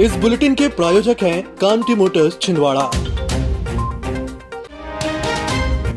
इस बुलेटिन के प्रायोजक हैं कांति मोटर्स छिंदवाड़ा।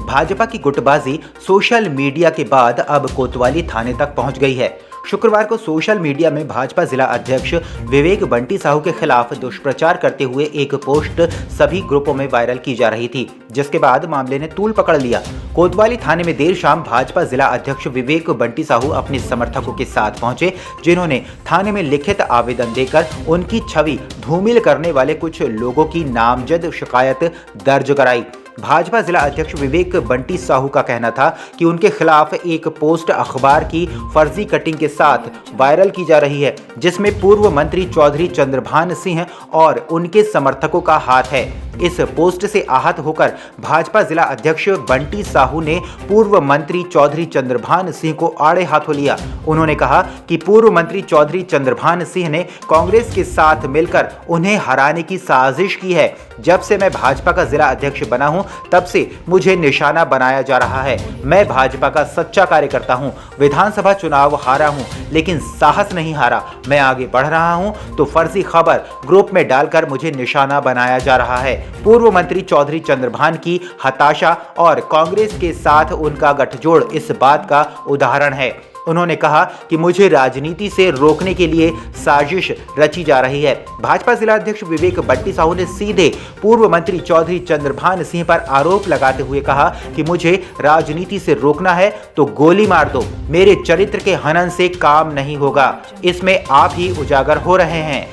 भाजपा की गुटबाजी सोशल मीडिया के बाद अब कोतवाली थाने तक पहुंच गई है। शुक्रवार को सोशल मीडिया में भाजपा जिला अध्यक्ष विवेक बंटी साहू के खिलाफ दुष्प्रचार करते हुए एक पोस्ट सभी ग्रुपों में वायरल की जा रही थी, जिसके बाद मामले ने तूल पकड़ लिया। कोतवाली थाने में देर शाम भाजपा जिला अध्यक्ष विवेक बंटी साहू अपने समर्थकों के साथ पहुंचे, जिन्होंने थाने में लिखित आवेदन देकर उनकी छवि धूमिल करने वाले कुछ लोगों की नामजद शिकायत दर्ज कराई। भाजपा जिला अध्यक्ष विवेक बंटी साहू का कहना था कि उनके खिलाफ एक पोस्ट अखबार की फर्जी कटिंग के साथ वायरल की जा रही है, जिसमें पूर्व मंत्री चौधरी चंद्रभान सिंह और उनके समर्थकों का हाथ है। इस पोस्ट से आहत होकर भाजपा जिला अध्यक्ष बंटी साहू ने पूर्व मंत्री चौधरी चंद्रभान सिंह को आड़े हाथों लिया। उन्होंने कहा कि पूर्व मंत्री चौधरी चंद्रभान सिंह ने कांग्रेस के साथ मिलकर उन्हें हराने की साजिश की है। जब से मैं भाजपा का जिला अध्यक्ष बना हूं, तब से मुझे निशाना बनाया जा रहा है। मैं भाजपा का सच्चा कार्यकर्ता हूं। विधानसभा चुनाव हारा हूं, लेकिन साहस नहीं हारा। मैं आगे बढ़ रहा हूं तो फर्जी खबर ग्रुप में डालकर मुझे निशाना बनाया जा रहा है। पूर्व मंत्री चौधरी चंद्रभान की हताशा और कांग्रेस के साथ उनका गठजोड़ इस बात का उदाहरण है। उन्होंने कहा कि मुझे राजनीति से रोकने के लिए साजिश रची जा रही है। भाजपा जिला अध्यक्ष विवेक बंटी साहू ने सीधे पूर्व मंत्री चौधरी चंद्रभान सिंह पर आरोप लगाते हुए कहा कि मुझे राजनीति से रोकना है तो गोली मार दो। मेरे चरित्र के हनन से काम नहीं होगा। इसमें आप ही उजागर हो रहे हैं।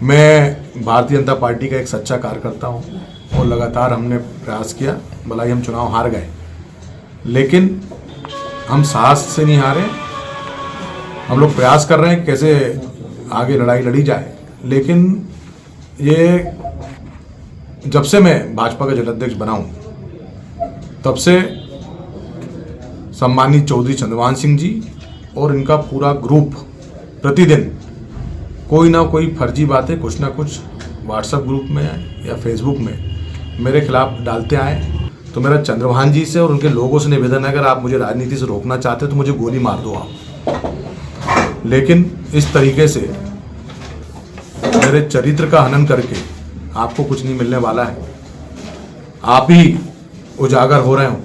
मैं भारतीय जनता पार्टी का एक सच्चा कार्यकर्ता हूँ और लगातार हमने प्रयास किया, भला ही हम चुनाव हार गए, लेकिन हम साहस से नहीं हारे। हम लोग प्रयास कर रहे हैं कैसे आगे लड़ाई लड़ी जाए, लेकिन ये जब से मैं भाजपा का जिलाध्यक्ष बना हूँ, तब से सम्मानित चौधरी चंद्रभान सिंह जी और इनका पूरा ग्रुप प्रतिदिन कोई ना कोई फर्जी बातें कुछ ना कुछ व्हाट्सएप ग्रुप में या फेसबुक में मेरे खिलाफ डालते आए। तो मेरा चंद्रभान जी से और उनके लोगों से निवेदन है, अगर आप मुझे राजनीति से रोकना चाहते हो तो मुझे गोली मार दो आप। लेकिन इस तरीके से मेरे चरित्र का हनन करके आपको कुछ नहीं मिलने वाला है। आप ही उजागर हो रहे हो।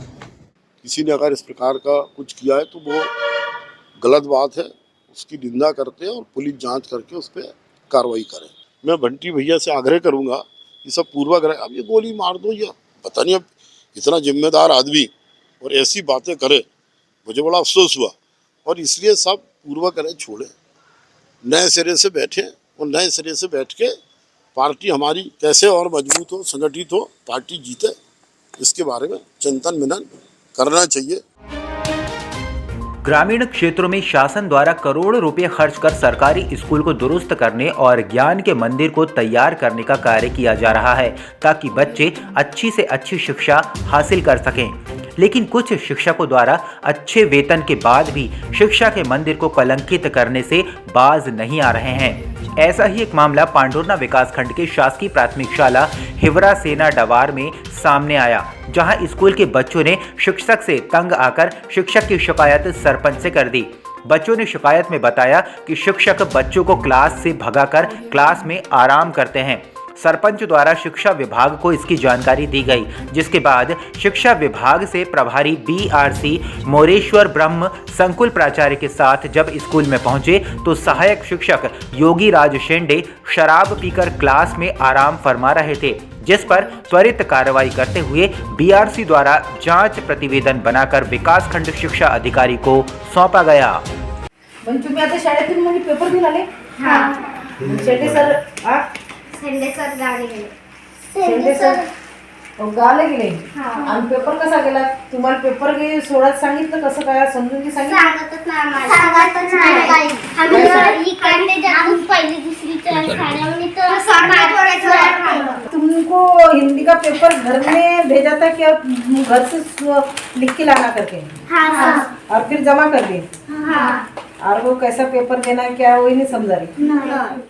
किसी ने अगर इस प्रकार का कुछ किया है तो वो गलत बात है, उसकी निंदा करते हैं और पुलिस जांच करके उस पर कार्रवाई करे। मैं बंटी भैया से आग्रह करूंगा कि सब पूर्वाग्रह, अब ये गोली मार दो, या पता नहीं, अब इतना जिम्मेदार आदमी और ऐसी बातें करे, मुझे बड़ा अफसोस हुआ। और इसलिए सब पूर्वाग्रह छोड़े, नए सिरे से बैठे और नए सिरे से बैठ के पार्टी हमारी कैसे और मजबूत हो, संगठित हो, पार्टी जीते, इसके बारे में चिंतन मनन करना चाहिए। ग्रामीण क्षेत्रों में शासन द्वारा करोड़ों रुपए खर्च कर सरकारी स्कूल को दुरुस्त करने और ज्ञान के मंदिर को तैयार करने का कार्य किया जा रहा है, ताकि बच्चे अच्छी से अच्छी शिक्षा हासिल कर सकें। लेकिन कुछ शिक्षकों द्वारा अच्छे वेतन के बाद भी शिक्षा के मंदिर को कलंकित करने से बाज नहीं आ रहे हैं। ऐसा ही एक मामला पांडुरना विकासखंड के शासकीय प्राथमिक शाला हिवरा सेना डवार में सामने आया, जहां स्कूल के बच्चों ने शिक्षक से तंग आकर शिक्षक की शिकायत सरपंच से कर दी। बच्चों ने शिकायत में बताया कि शिक्षक बच्चों को क्लास से भगाकर क्लास में आराम करते हैं। सरपंच द्वारा शिक्षा विभाग को इसकी जानकारी दी गई, जिसके बाद शिक्षा विभाग से प्रभारी BRC मोरेश्वर ब्रह्म संकुल प्राचार्य के साथ जब स्कूल में पहुंचे तो सहायक शिक्षक योगी राज शेंडे शराब पीकर क्लास में आराम फरमा रहे थे, जिस पर त्वरित कार्रवाई करते हुए BRC द्वारा जांच प्रतिवेदन बनाकर विकासखंड शिक्षा अधिकारी को सौंपा गया। तुम्ही आता शाळेतून म्हणजे पेपर घेऊन आले? शेंडे सर गावाला गेले. शेंडे सर गावाला गेले. आणि पेपर कसा गेला? तुम्हाला पेपर घे सोडत सांगितलं, कसं काय समजून की सांगतच नाही. आम्ही इकडे जाऊन पहिली दुसरीच्या शाळेमध्ये तर तुमको हिंदी का पेपर घर में भेजा था क्या? घर से लिख के लाना करके? हाँ, और फिर जमा कर दिए? हाँ। और वो कैसा पेपर देना है क्या वही नहीं समझा रही।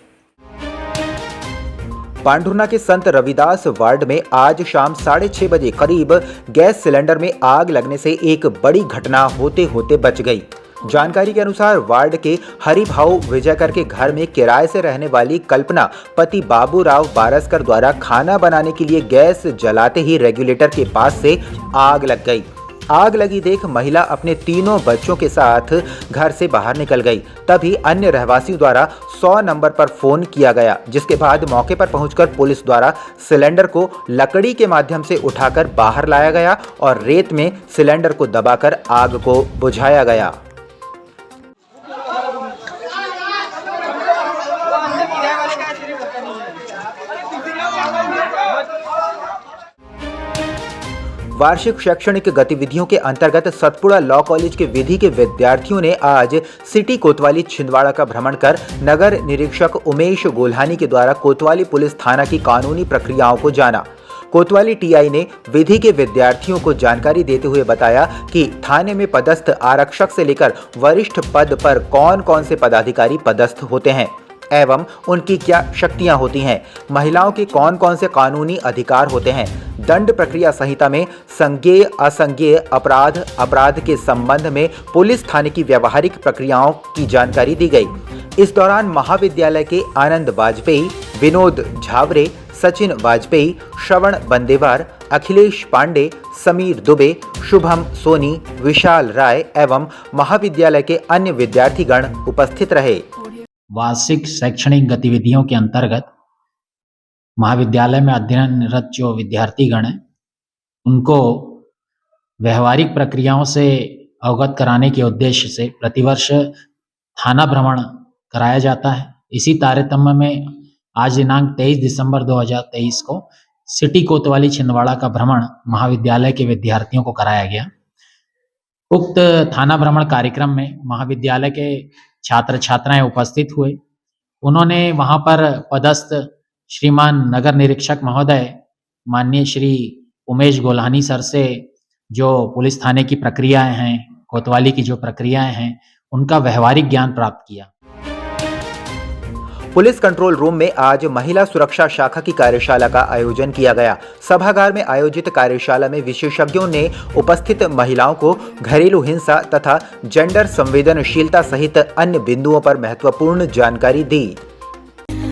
पांडुरना के संत रविदास वार्ड में आज शाम 6:30 बजे करीब गैस सिलेंडर में आग लगने से एक बड़ी घटना होते होते बच गई। जानकारी के अनुसार वार्ड के हरिभाऊ विजयकर के घर में किराए से रहने वाली कल्पना पति बाबूराव बारसकर द्वारा खाना बनाने के लिए गैस जलाते ही रेगुलेटर के पास से आग लग गई। आग लगी देख महिला अपने तीनों बच्चों के साथ घर से बाहर निकल गई। तभी अन्य रहवासियों द्वारा 100 नंबर पर फोन किया गया, जिसके बाद मौके पर पहुंचकर पुलिस द्वारा सिलेंडर को लकड़ी के माध्यम से उठाकर बाहर लाया गया और रेत में सिलेंडर को दबाकर आग को बुझाया गया। वार्षिक शैक्षणिक गतिविधियों के अंतर्गत सतपुड़ा लॉ कॉलेज के विधि के विद्यार्थियों ने आज सिटी कोतवाली छिंदवाड़ा का भ्रमण कर नगर निरीक्षक उमेश गोल्हानी के द्वारा कोतवाली पुलिस थाना की कानूनी प्रक्रियाओं को जाना। कोतवाली टीआई ने विधि के विद्यार्थियों को जानकारी देते हुए बताया कि थाने में पदस्थ आरक्षक से लेकर वरिष्ठ पद पर कौन कौन से पदाधिकारी पदस्थ होते हैं एवं उनकी क्या शक्तियां होती हैं, महिलाओं के कौन कौन से कानूनी अधिकार होते हैं, दंड प्रक्रिया संहिता में संज्ञेय असंज्ञेय अपराध के संबंध में पुलिस थाने की व्यवहारिक प्रक्रियाओं की जानकारी दी गई। इस दौरान महाविद्यालय के आनंद वाजपेयी, विनोद झावरे, सचिन वाजपेयी, श्रवण बंदेवार, अखिलेश पांडे, समीर दुबे, शुभम सोनी, विशाल राय एवं महाविद्यालय के अन्य विद्यार्थीगण उपस्थित रहे। वार्षिक शैक्षणिक गतिविधियों के अंतर्गत महाविद्यालय में अध्ययनरत जो विद्यार्थीगण हैं उनको व्यवहारिक प्रक्रियाओं से अवगत कराने के उद्देश्य से प्रतिवर्ष थाना भ्रमण कराया जाता है। इसी तारतम्य में आज दिनांक 23 दिसंबर 2023 को सिटी कोतवाली छिंदवाड़ा का भ्रमण महाविद्यालय के विद्यार्थियों को कराया गया। उक्त थाना भ्रमण कार्यक्रम में महाविद्यालय के छात्र छात्राएं उपस्थित हुए। उन्होंने वहां पर पदस्थ श्रीमान नगर निरीक्षक महोदय माननीय श्री उमेश गोल्हानी सर से जो पुलिस थाने की प्रक्रियाएं हैं, कोतवाली की जो प्रक्रियाएं हैं, उनका व्यवहारिक ज्ञान प्राप्त किया। पुलिस कंट्रोल रूम में आज महिला सुरक्षा शाखा की कार्यशाला का आयोजन किया गया। सभागार में आयोजित कार्यशाला में विशेषज्ञों ने उपस्थित महिलाओं को घरेलू हिंसा तथा जेंडर संवेदनशीलता सहित अन्य बिंदुओं पर महत्वपूर्ण जानकारी दी।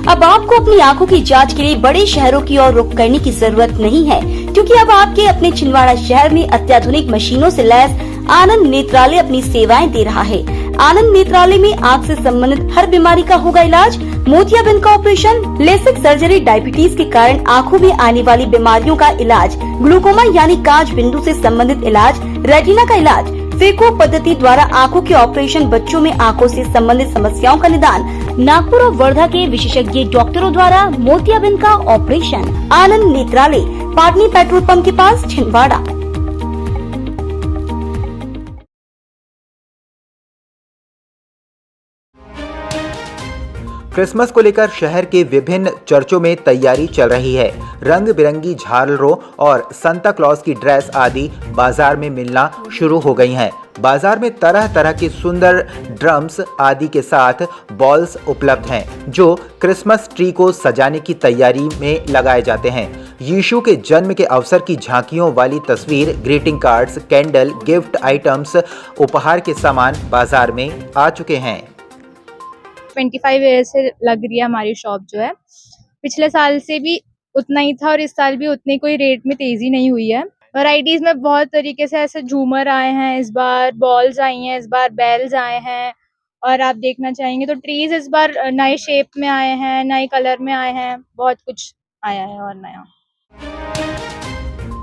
अब आपको अपनी आंखों की जांच के लिए बड़े शहरों की ओर रुख करने की जरूरत नहीं है, क्योंकि अब आपके अपने छिंदवाड़ा शहर में अत्याधुनिक मशीनों से लैस आनंद नेत्रालय अपनी सेवाएं दे रहा है। आनंद नेत्रालय में आँख से संबंधित हर बीमारी का होगा इलाज, मोतियाबिंद का ऑपरेशन, लेसिक सर्जरी, डायबिटीज के कारण आँखों में आने वाली बीमारियों का इलाज, ग्लूकोमा यानी कांच बिंदु से संबंधित इलाज, रेटिना का इलाज, फेको पद्धति द्वारा आँखों के ऑपरेशन, बच्चों में आँखों से संबंधित समस्याओं का निदान, नागपुर और वर्धा के विशेषज्ञ डॉक्टरों द्वारा मोतियाबिंद का ऑपरेशन। आनंद नेत्रालय, पाटनी पेट्रोल पंप के पास, छिंदवाड़ा। क्रिसमस को लेकर शहर के विभिन्न चर्चों में तैयारी चल रही है। रंग बिरंगी झालरों और सांता क्लॉज की ड्रेस आदि बाजार में मिलना शुरू हो गई हैं। बाजार में तरह तरह के सुंदर ड्रम्स आदि के साथ बॉल्स उपलब्ध हैं, जो क्रिसमस ट्री को सजाने की तैयारी में लगाए जाते हैं। यीशु के जन्म के अवसर की झांकियों वाली तस्वीर, greeting cards, candle, gift items, उपहार के सामान बाजार में आ चुके हैं। 25 ईयर से लग रही है हमारी शॉप जो है। पिछले साल से भी उतना ही था और इस साल भी उतनी कोई रेट में तेजी नहीं हुई है। वैरायटीज में बहुत तरीके से ऐसे झूमर आए हैं, इस बार बॉल्स आई हैं, इस बार बेल्स आए हैं, और आप देखना चाहेंगे तो ट्रीज इस बार नए शेप में आए हैं, नए कलर में आए हैं, बहुत कुछ आया है और नया।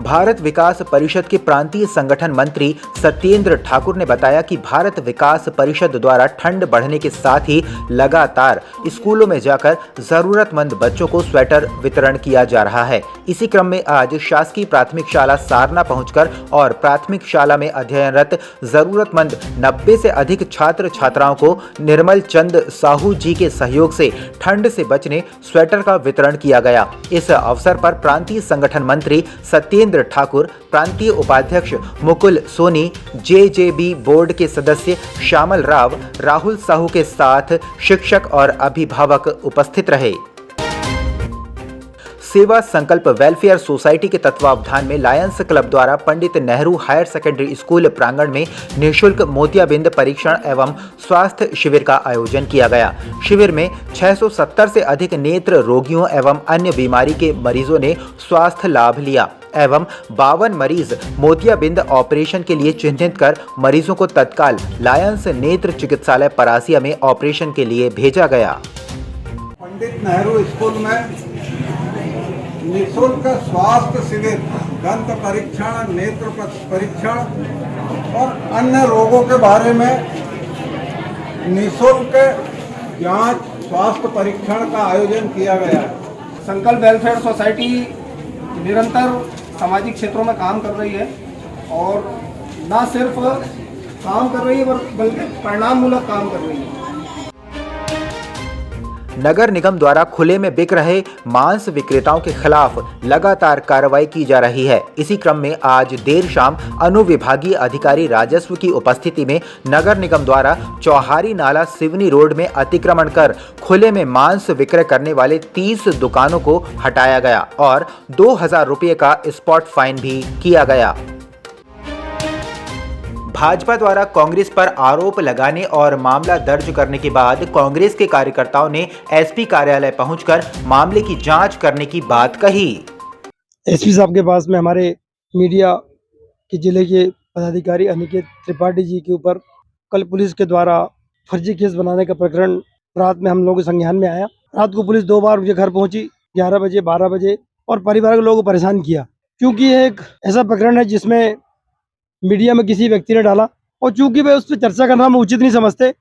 भारत विकास परिषद के प्रांतीय संगठन मंत्री सत्येंद्र ठाकुर ने बताया कि भारत विकास परिषद द्वारा ठंड बढ़ने के साथ ही लगातार स्कूलों में जाकर जरूरतमंद बच्चों को स्वेटर वितरण किया जा रहा है। इसी क्रम में आज शासकीय प्राथमिक शाला सारना पहुंचकर और प्राथमिक शाला में अध्ययनरत जरूरतमंद 90 से अधिक छात्र छात्राओं को निर्मल चंद साहू जी के सहयोग से ठंड से बचने स्वेटर का वितरण किया गया। इस अवसर पर प्रांतीय संगठन मंत्री सत्येंद्र ठाकुर, प्रांतीय उपाध्यक्ष मुकुल सोनी, जेजेबी बोर्ड के सदस्य श्यामल राव, राहुल साहू के साथ शिक्षक और अभिभावक उपस्थित रहे। सेवा संकल्प वेलफेयर सोसाइटी के तत्वावधान में लायंस क्लब द्वारा Pandit Nehru higher secondary school प्रांगण में निःशुल्क मोतियाबिंद परीक्षण एवं स्वास्थ्य शिविर का आयोजन किया गया। शिविर में 670 से अधिक नेत्र रोगियों एवं अन्य बीमारी के मरीजों ने स्वास्थ्य लाभ लिया एवं 52 मरीज मोतियाबिंद ऑपरेशन के लिए चिन्हित कर मरीजों को तत्काल लायंस नेत्र चिकित्सालय परासिया में ऑपरेशन के लिए भेजा गया। पंडित नेहरू स्कूल में निःशुल्क स्वास्थ्य शिविर, दंत परीक्षण, नेत्र परीक्षण और अन्य रोगों के बारे में निःशुल्क जांच स्वास्थ्य परीक्षण का आयोजन किया गया है। संकल्प वेलफेयर सोसाइटी निरंतर सामाजिक क्षेत्रों में काम कर रही है और न सिर्फ काम कर रही है बल्कि परिणाममूलक काम कर रही है। नगर निगम द्वारा खुले में बिक रहे मांस विक्रेताओं के खिलाफ लगातार कार्रवाई की जा रही है। इसी क्रम में आज देर शाम अनुविभागीय अधिकारी राजस्व की उपस्थिति में नगर निगम द्वारा चौहारी नाला सिवनी रोड में अतिक्रमण कर खुले में मांस विक्रय करने वाले 30 दुकानों को हटाया गया और 2000 रुपये का स्पॉट फाइन भी किया गया। भाजपा द्वारा कांग्रेस पर आरोप लगाने और मामला दर्ज करने के बाद कांग्रेस के कार्यकर्ताओं ने एसपी कार्यालय पहुंचकर मामले की जांच करने की बात कही। एसपी साहब के पास में हमारे मीडिया के जिले के पदाधिकारी अनिकेत त्रिपाठी जी के ऊपर कल पुलिस के द्वारा फर्जी केस बनाने का प्रकरण रात में हम लोगों के संज्ञान में आया। रात को पुलिस 2 बार उनके घर पहुंची, 11 बजे, 12 बजे, और परिवार के लोगों को परेशान किया, क्योंकि ये एक ऐसा प्रकरण है जिसमें मीडिया में किसी व्यक्ति ने डाला और चूंकि वे उस पर चर्चा करना हम उचित नहीं समझते,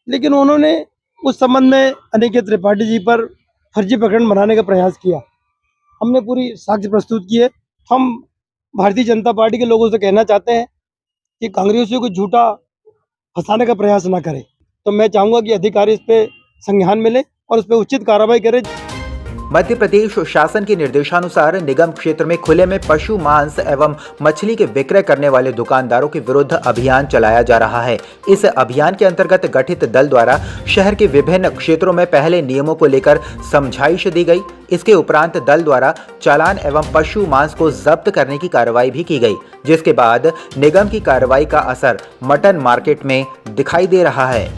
लेकिन उन्होंने उस संबंध में अनिकेत त्रिपाठी जी पर फर्जी प्रकरण बनाने का प्रयास किया। हमने पूरी साक्ष्य प्रस्तुत की है। हम भारतीय जनता पार्टी के लोगों से कहना चाहते हैं कि कांग्रेसियों को झूठा फंसाने का प्रयास ना करें। तो मैं चाहूँगा कि अधिकारी इस पर संज्ञान में लें और उस पर उचित कार्रवाई करें। मध्य प्रदेश शासन के निर्देशानुसार निगम क्षेत्र में खुले में पशु मांस एवं मछली के विक्रय करने वाले दुकानदारों के विरुद्ध अभियान चलाया जा रहा है। इस अभियान के अंतर्गत गठित दल द्वारा शहर के विभिन्न क्षेत्रों में पहले नियमों को लेकर समझाइश दी गई। इसके उपरांत दल द्वारा चालान एवं पशु मांस को जब्त करने की कार्रवाई भी की गई, जिसके बाद निगम की कार्रवाई का असर मटन मार्केट में दिखाई दे रहा है।